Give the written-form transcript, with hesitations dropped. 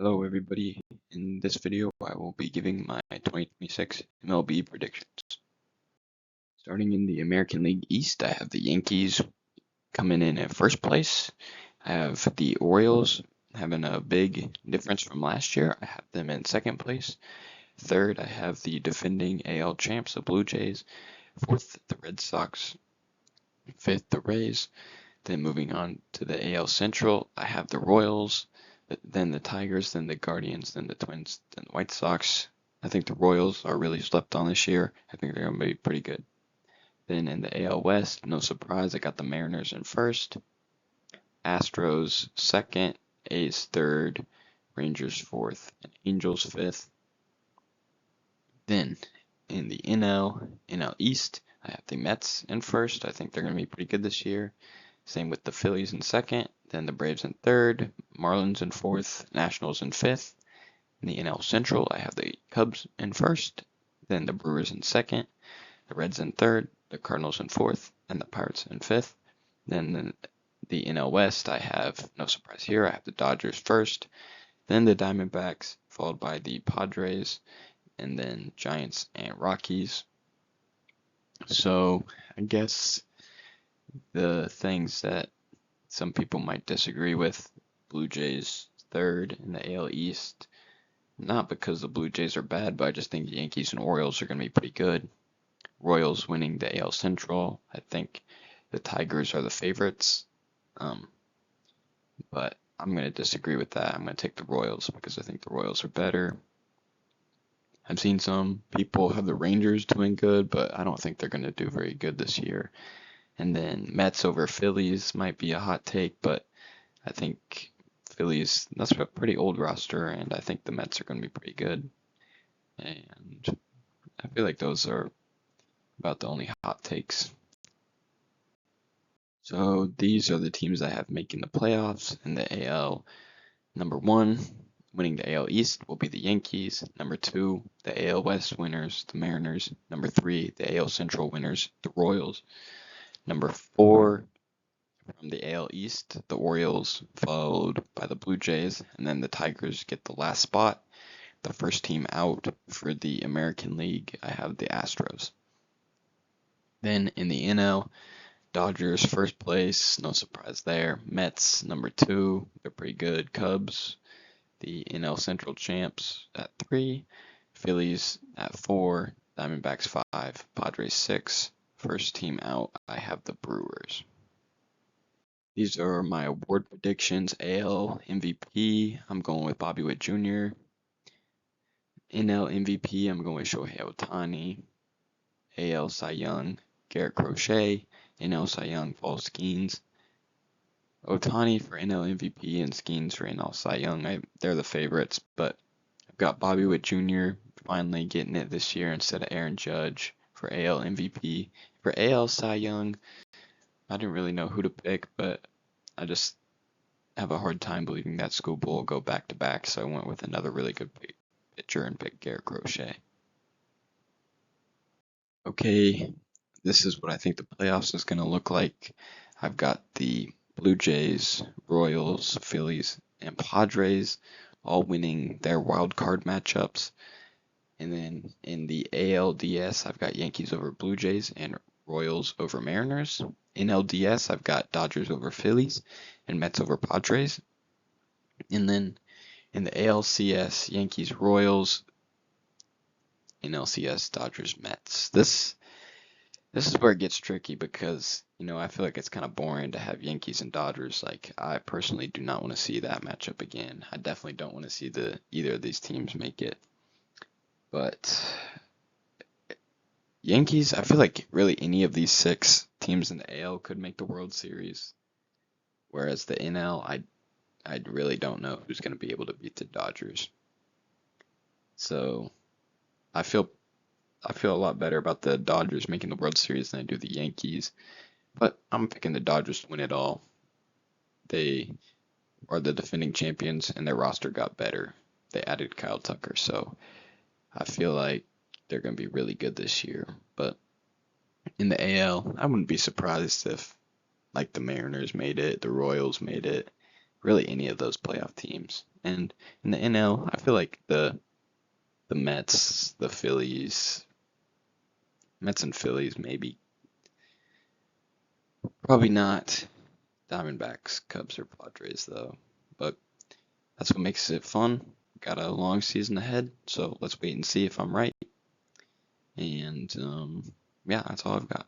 Hello everybody, in this video I will be giving my 2026 MLB predictions. Starting in the American League East, I have the Yankees coming in at first place. I have the Orioles having a big difference from last year. I have them in second place. Third, I have the defending AL champs, the Blue Jays. Fourth, the Red Sox. Fifth, the Rays. Then moving on to the AL Central, I have the Royals, then the Tigers, then the Guardians, then the Twins, then the White Sox. I think the Royals are really slept on this year. I think they're going to be pretty good. Then in the AL West, no surprise, I got the Mariners in first, Astros second, A's third, Rangers fourth, and Angels fifth. Then in the NL East, I have the Mets in first. I think they're going to be pretty good this year. Same with the Phillies in second, then the Braves in third, Marlins in fourth, Nationals in fifth. In the NL Central, I have the Cubs in first, then the Brewers in second, the Reds in third, the Cardinals in fourth, and the Pirates in fifth. Then the NL West, I have, no surprise here, I have the Dodgers first, then the Diamondbacks, followed by the Padres, and then Giants and Rockies. So I guess the things that some people might disagree with, Blue Jays third in the AL East, not because the Blue Jays are bad, but I just think the Yankees and Orioles are going to be pretty good. Royals winning the AL Central. I think the Tigers are the favorites, but I'm going to disagree with that. I'm going to take the Royals because I think the Royals are better. I've seen some people have the Rangers doing good, but I don't think they're going to do very good this year. And then Mets over Phillies might be a hot take, but I think Phillies, that's a pretty old roster, and I think the Mets are going to be pretty good. And I feel like those are about the only hot takes. So these are the teams I have making the playoffs in the AL. Number 1, winning the AL East will be the Yankees. Number 2, the AL West winners, the Mariners. Number 3, the AL Central winners, the Royals. Number 4, from the AL East, the Orioles, followed by the Blue Jays, and then the Tigers get the last spot. The first team out for the American League, I have the Astros. Then in the NL, Dodgers first place, no surprise there. Mets number 2, they're pretty good. Cubs, the NL Central champs at 3. Phillies at 4. Diamondbacks 5. Padres 6. First team out, I have the Brewers. These are my award predictions. AL MVP, I'm going with Bobby Witt Jr. NL MVP, I'm going with Shohei Ohtani. AL Cy Young, Garrett Crochet. NL Cy Young, Paul Skeens. Ohtani for NL MVP and Skeens for NL Cy Young. They're the favorites, but I've got Bobby Witt Jr. finally getting it this year instead of Aaron Judge for AL MVP. For AL Cy Young, I didn't really know who to pick, but I just have a hard time believing that Scoop will go back to back, so I went with another really good pitcher and picked Garrett Crochet. Okay, this is what I think the playoffs is going to look like. I've got the Blue Jays, Royals, Phillies, and Padres all winning their wild card matchups. And then in the ALDS, I've got Yankees over Blue Jays and Royals over Mariners. In LDS, I've got Dodgers over Phillies and Mets over Padres. And then in the ALCS, Yankees, Royals. In LCS, Dodgers, Mets. This is where it gets tricky because, I feel like it's kind of boring to have Yankees and Dodgers. Like, I personally do not want to see that matchup again. I definitely don't want to see either of these teams make it. But Yankees, I feel like really any of these 6 teams in the AL could make the World Series. Whereas the NL, I really don't know who's going to be able to beat the Dodgers. So I feel a lot better about the Dodgers making the World Series than I do the Yankees. But I'm picking the Dodgers to win it all. They are the defending champions, and their roster got better. They added Kyle Tucker, so I feel like they're going to be really good this year. But in the AL, I wouldn't be surprised if, like, the Mariners made it, the Royals made it, really any of those playoff teams. And in the NL, I feel like the Mets, the Phillies, Mets and Phillies maybe. Probably not Diamondbacks, Cubs, or Padres though. But that's what makes it fun. Got a long season ahead, so let's wait and see if I'm right. And yeah, that's all I've got.